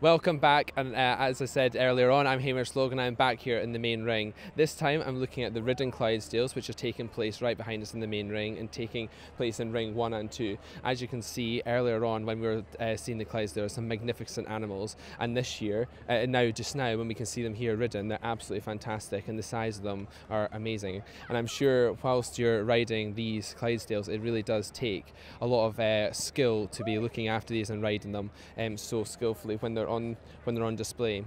Welcome back, and as I said earlier on, I'm Hamish Logan. I'm back here in the main ring. This time I'm looking at the Ridden Clydesdales, which are taking place right behind us in the main ring and taking place in ring 1 and 2. As you can see earlier on when we were seeing the Clydesdales, some magnificent animals, and this year, just now when we can see them here ridden, they're absolutely fantastic and the size of them are amazing. And I'm sure whilst you're riding these Clydesdales, it really does take a lot of skill to be looking after these and riding them so skillfully when they're on display.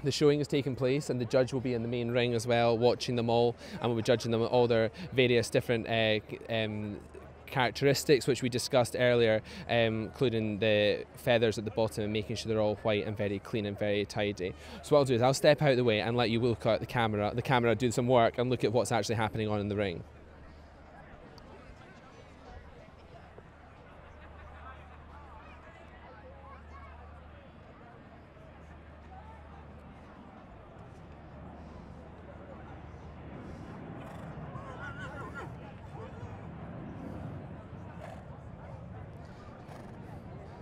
The showing is taking place and the judge will be in the main ring as well, watching them all, and we'll be judging them all their various different characteristics which we discussed earlier, including the feathers at the bottom and making sure they're all white and very clean and very tidy. So what I'll do is I'll step out of the way and let you look at the camera do some work and look at what's actually happening on in the ring.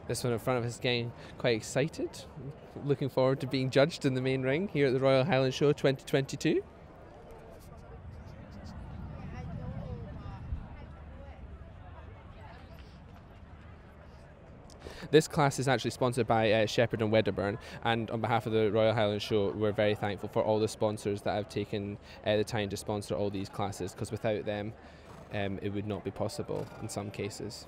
This one in front of us is getting quite excited, looking forward to being judged in the main ring here at the Royal Highland Show 2022. This class is actually sponsored by Shepherd and Wedderburn, and on behalf of the Royal Highland Show, we're very thankful for all the sponsors that have taken the time to sponsor all these classes, because without them, it would not be possible in some cases.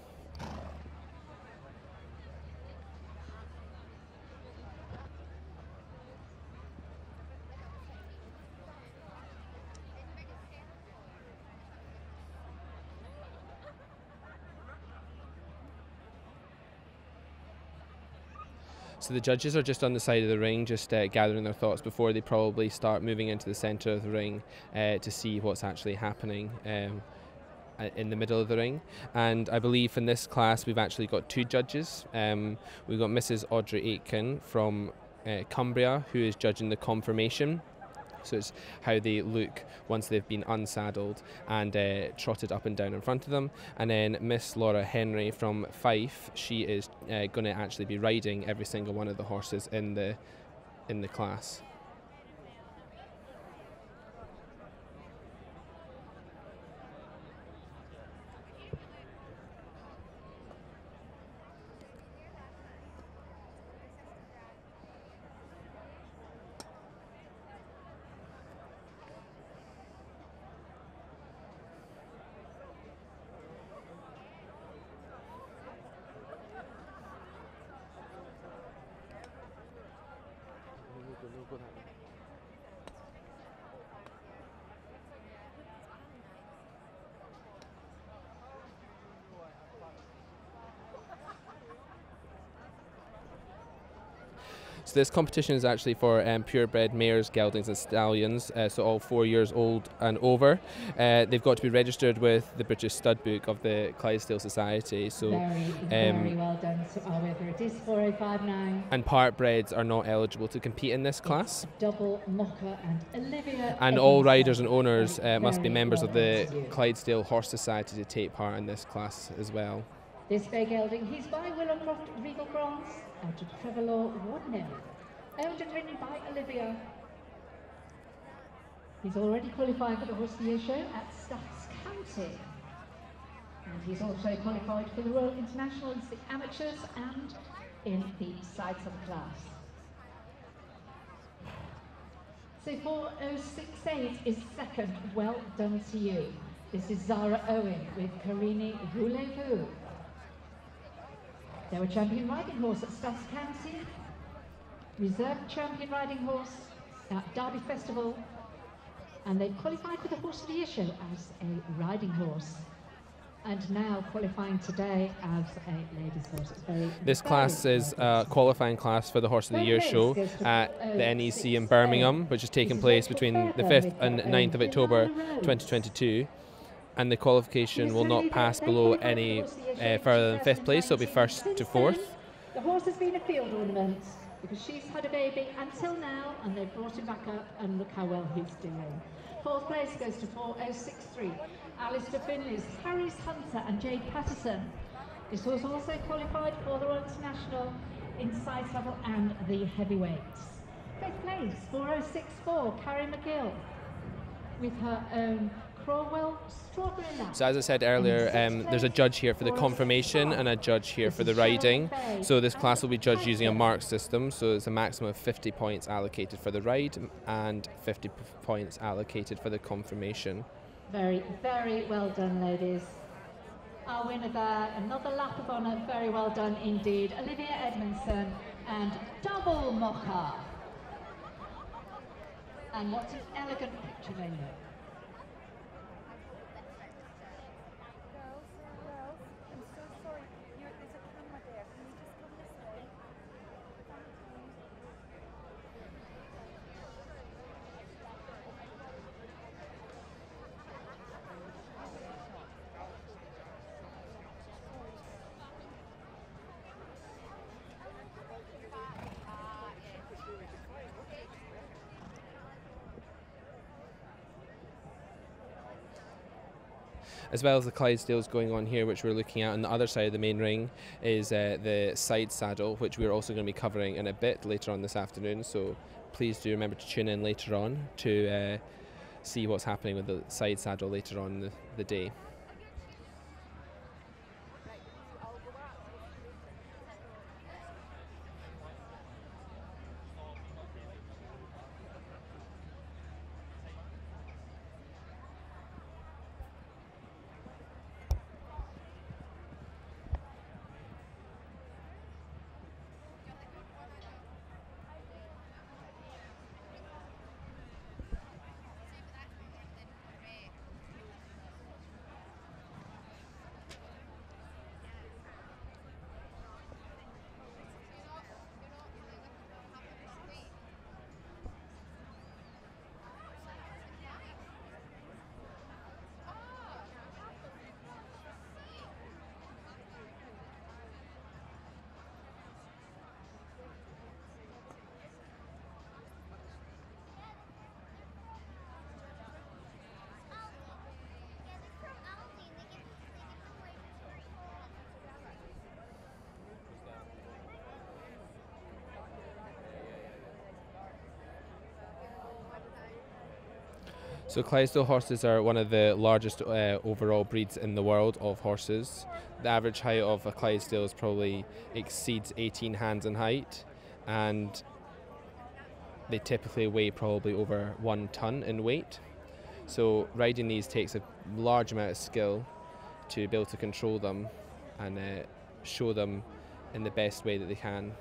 So the judges are just on the side of the ring, just gathering their thoughts before they probably start moving into the centre of the ring to see what's actually happening in the middle of the ring. And I believe in this class we've actually got two judges. We've got Mrs. Audrey Aitken from Cumbria, who is judging the conformation. So it's how they look once they've been unsaddled and trotted up and down in front of them. And then Miss Laura Henry from Fife, she is going to actually be riding every single one of the horses in the class. So this competition is actually for purebred mares, geldings and stallions, so all 4 years old and over. They've got to be registered with the British Stud Book of the Clydesdale Society. So very well done. So however, it is 4059. And part breds are not eligible to compete in this class. Double Mocha and Olivia. And all riders and owners must be members of the Clydesdale Horse Society to take part in this class as well. This bay gelding, he's by Willowcroft Regal Grants out of Trevelor, Wadnell, owned and ridden by Olivia. He's already qualified for the Horse of the Year show at Staffs County. And he's also qualified for the Royal International in the amateurs and in the sides of class. So 4068 is second. Well done to you. This is Zara Owen with Carini Voulez-Vous. They were champion riding horse at Staffs County, reserve champion riding horse at Derby Festival, and they qualified for the Horse of the Year show as a riding horse, and now qualifying today as a ladies' horse. This class is a qualifying class for the Horse of the Year show at the NEC in Birmingham, which is taking place between the 5th and 9th of October 2022. And the qualification will not pass below any further than 5th place, so it'll be 1st to 4th. The horse has been a field ornament because she's had a baby until now, and they've brought him back up, and look how well he's doing. 4th place goes to 4063. Alistair Finley's Harry's Hunter and Jade Patterson. This horse also qualified for the Royal International in size level and the heavyweights. Fifth place, 4064, Carrie McGill, with her own Crowell strawberry nut. So as I said earlier, there's a judge here for the confirmation and a judge here for the riding. So this class will be judged using a mark system. So it's a maximum of 50 points allocated for the ride and 50 points allocated for the confirmation. Very, very well done, ladies. Our winner there, another lap of honour, very well done indeed. Olivia Edmondson and double mocha. And what an elegant picture they look. As well as the Clydesdales going on here, which we're looking at on the other side of the main ring, is the side saddle, which we're also going to be covering in a bit later on this afternoon. So please do remember to tune in later on to see what's happening with the side saddle later on the day. So Clydesdale horses are one of the largest overall breeds in the world of horses. The average height of a Clydesdale is probably exceeds 18 hands in height, and they typically weigh probably over 1 ton in weight. So riding these takes a large amount of skill to be able to control them and show them in the best way that they can.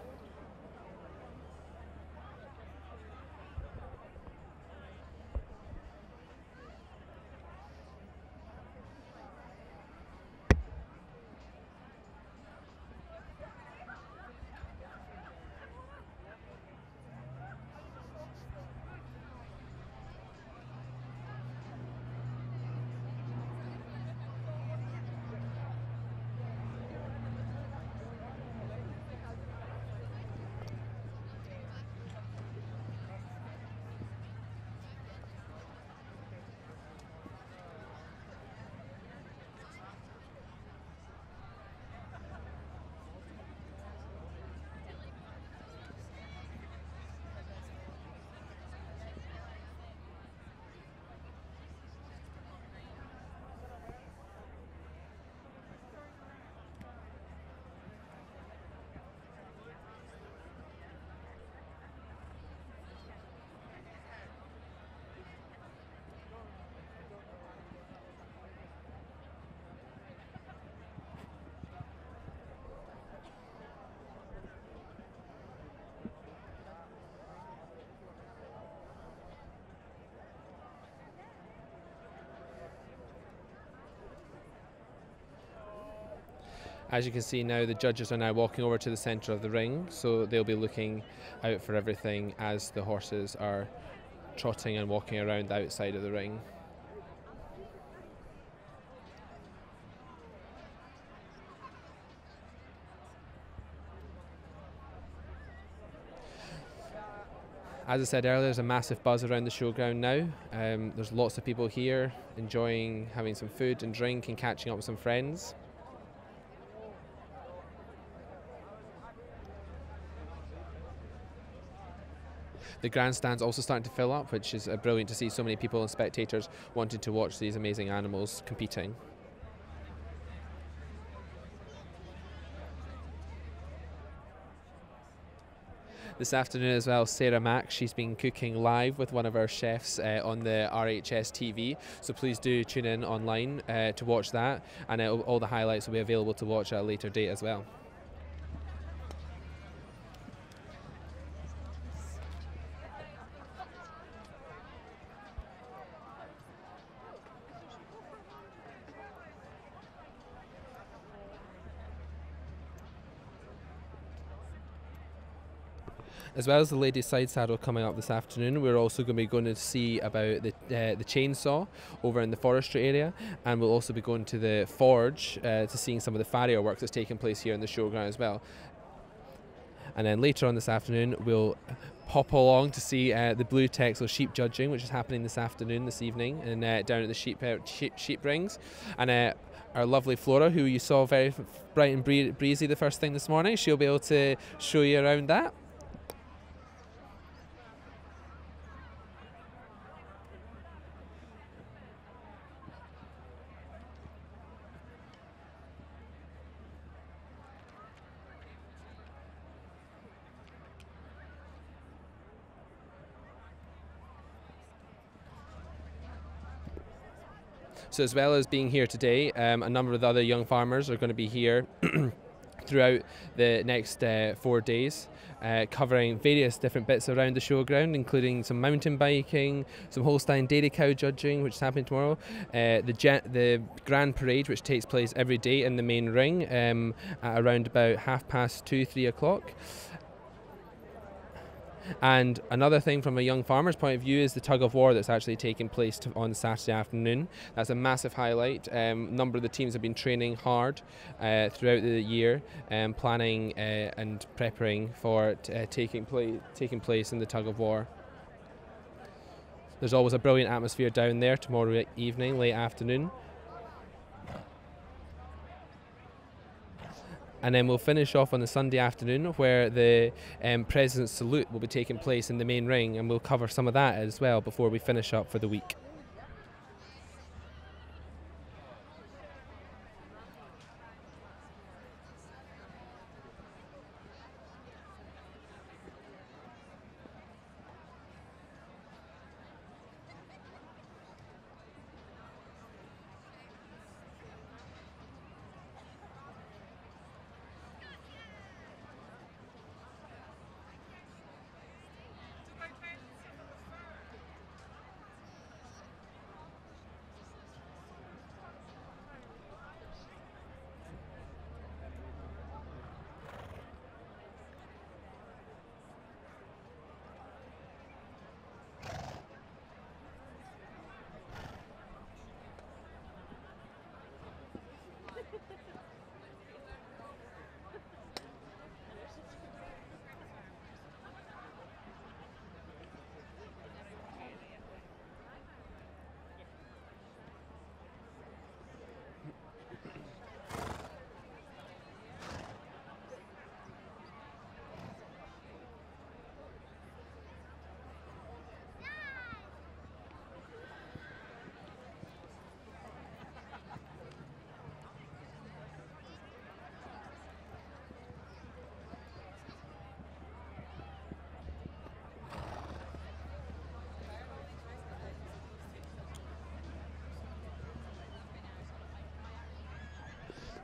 As you can see now, the judges are now walking over to the centre of the ring, so they'll be looking out for everything as the horses are trotting and walking around the outside of the ring. As I said earlier, there's a massive buzz around the showground now. There's lots of people here enjoying having some food and drink and catching up with some friends. The grandstand's also starting to fill up, which is brilliant to see so many people and spectators wanting to watch these amazing animals competing. This afternoon as well, Sarah Mack, she's been cooking live with one of our chefs on the RHS TV, so please do tune in online to watch that, and all the highlights will be available to watch at a later date as well. As well as the ladies' side saddle coming up this afternoon, we're also going to be going to see about the chainsaw over in the forestry area, and we'll also be going to the forge to seeing some of the farrier work that's taking place here in the showground as well. And then later on this afternoon, we'll hop along to see the Blue Texel sheep judging, which is happening this evening, and down at the sheep rings. And our lovely Flora, who you saw very bright and breezy the first thing this morning, she'll be able to show you around that. So as well as being here today, a number of the other young farmers are going to be here throughout the next 4 days, covering various different bits around the showground, including some mountain biking, some Holstein dairy cow judging, which is happening tomorrow, the Grand Parade, which takes place every day in the main ring at around about 2:30, 3 o'clock. And another thing from a young farmer's point of view is the tug of war that's actually taking place on Saturday afternoon. That's a massive highlight. A number of the teams have been training hard throughout the year, planning and preparing for taking place in the tug of war. There's always a brilliant atmosphere down there tomorrow evening, late afternoon. And then we'll finish off on the Sunday afternoon, where the President's Salute will be taking place in the main ring, and we'll cover some of that as well before we finish up for the week.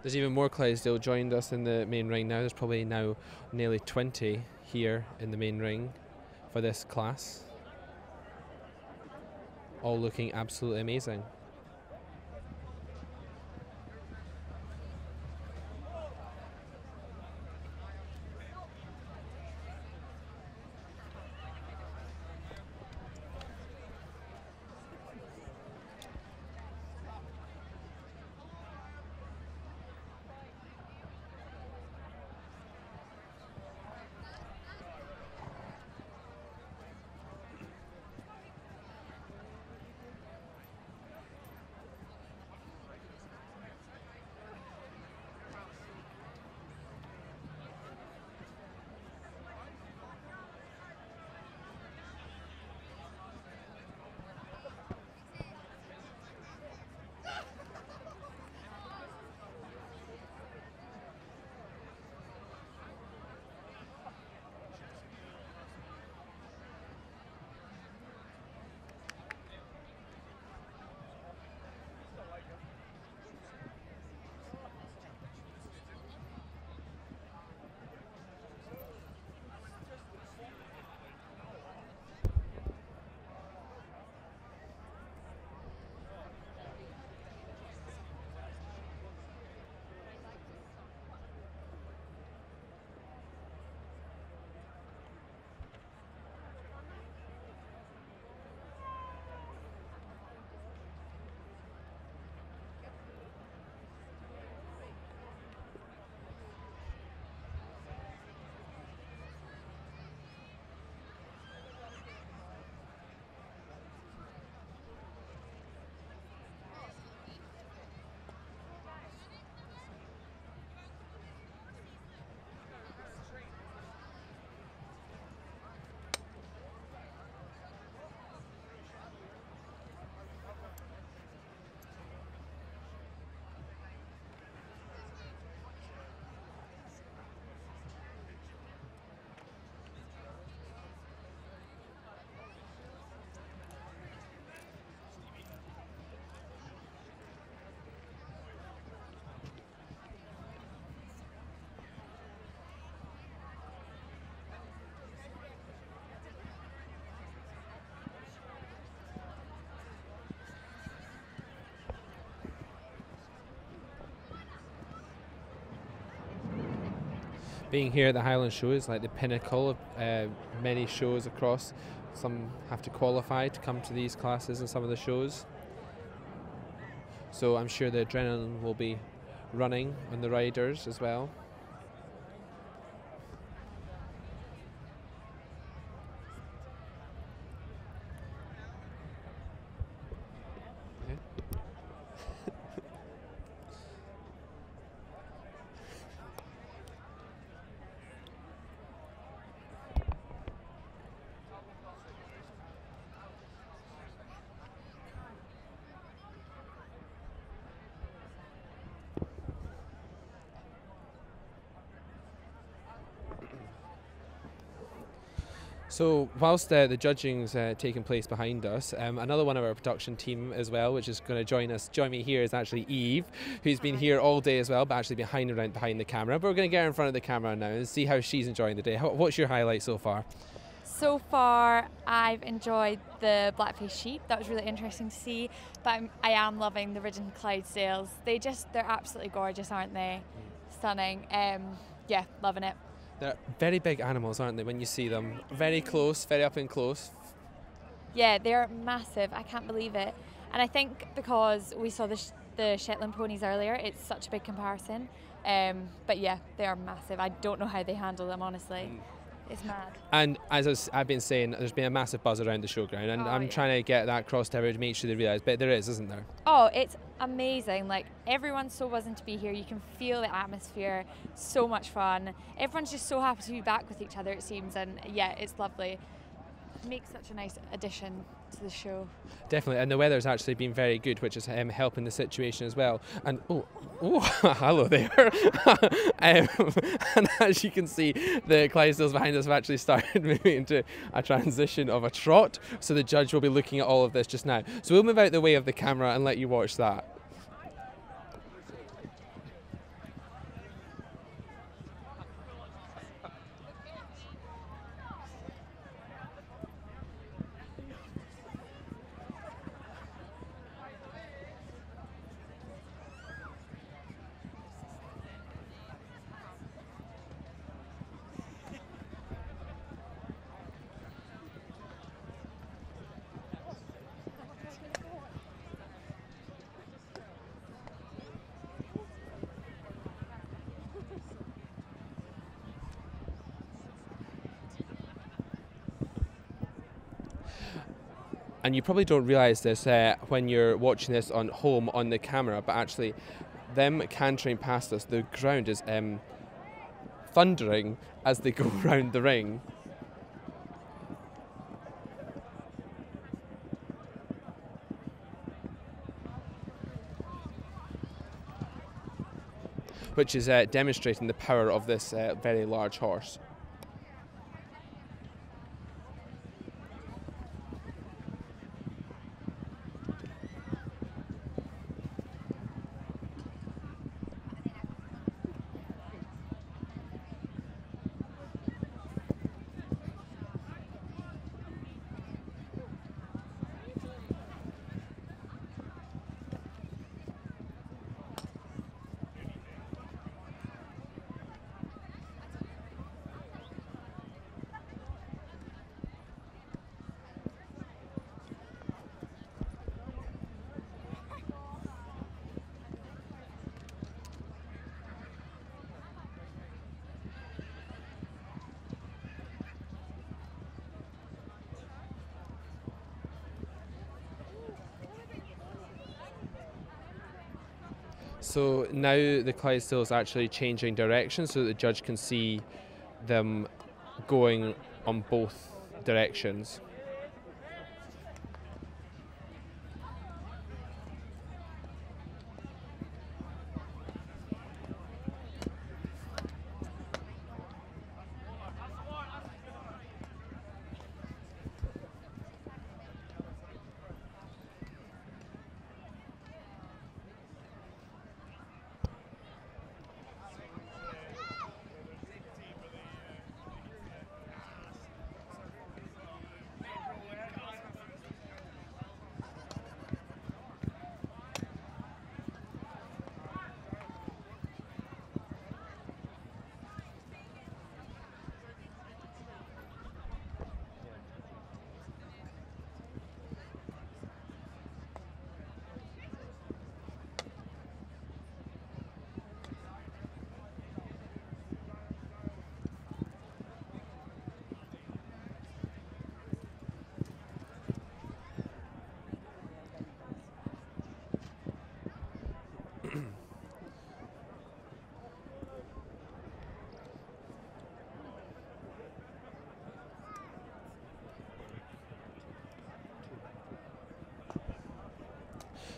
There's even more Clydesdale joined us in the main ring now. There's probably now nearly 20 here in the main ring for this class. All looking absolutely amazing. Being here at the Highland Show is like the pinnacle of many shows across. Some have to qualify to come to these classes and some of the shows. So I'm sure the adrenaline will be running on the riders as well. So whilst the judging's taking place behind us, another one of our production team as well, which is going to join me here, is actually Eve, who's been here all day as well, but actually behind the camera. But we're going to get her in front of the camera now and see how she's enjoying the day. What's your highlight so far? So far, I've enjoyed the blackface sheep. That was really interesting to see. But I am loving the Ridden Clydesdales. They're absolutely gorgeous, aren't they? Stunning. Yeah, loving it. They're very big animals, aren't they, when you see them? Very close, very up and close. Yeah, they're massive. I can't believe it. And I think because we saw the Shetland ponies earlier, it's such a big comparison. But yeah, they are massive. I don't know how they handle them, honestly. It's mad. And as I've been saying, there's been a massive buzz around the showground, and I'm trying to get that across to everyone to make sure they realise, but there is, isn't there? Oh, it's amazing. Like, everyone's so buzzing to be here. You can feel the atmosphere. So much fun. Everyone's just so happy to be back with each other, it seems, and yeah, it's lovely. It makes such a nice addition to the show. Definitely, and the weather's actually been very good, which is helping the situation as well. And oh, hello there. And as you can see, the Clydesdales behind us have actually started moving into a transition of a trot, so the judge will be looking at all of this just now. So we'll move out the way of the camera and let you watch that. And you probably don't realise this when you're watching this on home on the camera, but actually them cantering past us, the ground is thundering as they go around the ring. Which is demonstrating the power of this very large horse. So now the Clydesdale is actually changing direction so that the judge can see them going on both directions.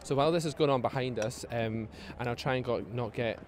So while this is going on behind us, and I'll try and not get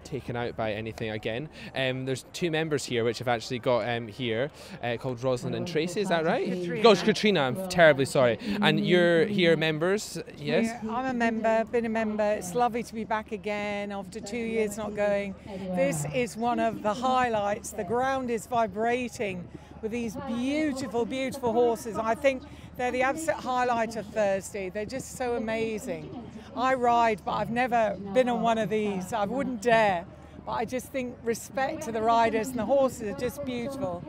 taken out by anything again. There's two members here which have actually got here called Rosalind and Tracy, is that right? Katrina, I'm terribly sorry. And you're here members, yes? Yeah, I'm a member, been a member. It's lovely to be back again after 2 years not going. This is one of the highlights. The ground is vibrating with these beautiful, beautiful horses. I think they're the absolute highlight of Thursday. They're just so amazing. I ride, but I've never been on one of these. I wouldn't dare. But I just think respect to the riders, and the horses are just beautiful.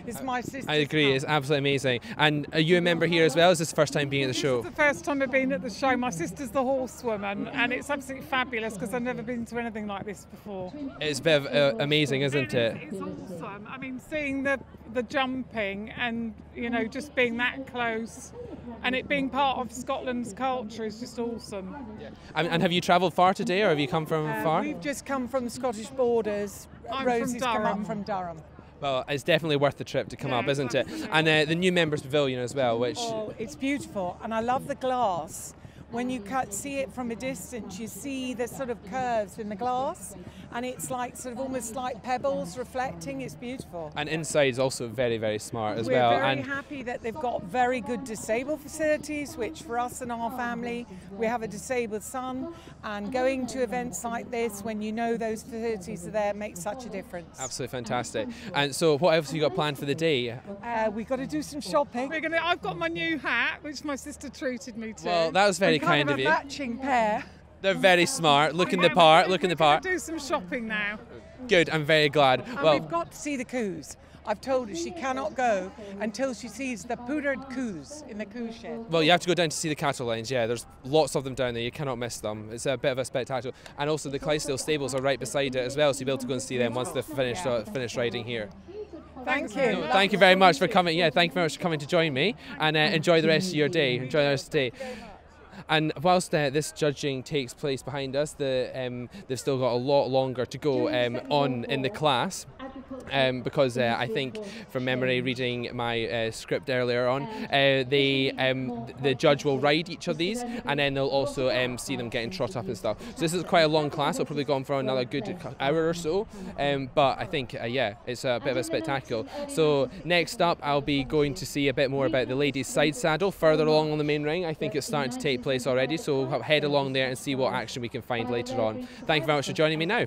It's my sister's I agree, club. it's absolutely amazing. And are you a member here as well? Is this the first time being at the show? This is the first time I've been at the show. My sister's the horsewoman, and it's absolutely fabulous because I've never been to anything like this before. It's a bit of, amazing, isn't it? It's awesome. I mean, seeing the jumping and, you know, just being that close and it being part of Scotland's culture is just awesome. Yeah. And have you travelled far today, or have you come from far? We've just come from the Scottish borders. I'm Rosie's from come Durham. up from Durham. Well, it's definitely worth the trip to come up, isn't it? And the new members pavilion as well, which... Oh, it's beautiful, and I love the glass. When you see it from a distance, you see the sort of curves in the glass, and it's like sort of almost like pebbles reflecting. It's beautiful. And inside is also very, very smart as We're well. very And happy that they've got very good disabled facilities, which for us and our family, we have a disabled son, and going to events like this when you know those facilities are there makes such a difference. absolutely fantastic. And so what else have you got planned for the day? We've got to do some shopping. I've got my new hat, which my sister treated me to. Well, that was very kind of a you. matching pair. They're very smart. Look in the part. Look in the part. Do some shopping now. Good. I'm very glad. And Well, we've got to see the coos. I've told her she cannot go until she sees the powdered coos in the coo shed. well, you have to go down to see the cattle lines. Yeah, there's lots of them down there. You cannot miss them. It's a bit of a spectacle. And also the Clydesdale stables are right beside it as well, so you'll be able to go and see them once they've finished riding here. Thank you. No, thank you very much for coming. Yeah, thank you very much for coming to join me, and enjoy the rest of your day. Enjoy the rest of the day. And whilst this judging takes place behind us, they've still got a lot longer to go on in the class. Because I think from memory, reading my script earlier on, the judge will ride each of these, and then they'll also see them getting trot up and stuff. So this is quite a long class. It'll probably go on for another good hour or so. But I think, yeah, it's a bit of a spectacle. So next up, I'll be going to see a bit more about the ladies' side saddle further along on the main ring. I think it's starting to take place already, so we'll head along there and see what action we can find later on. Thank you very much for joining me now.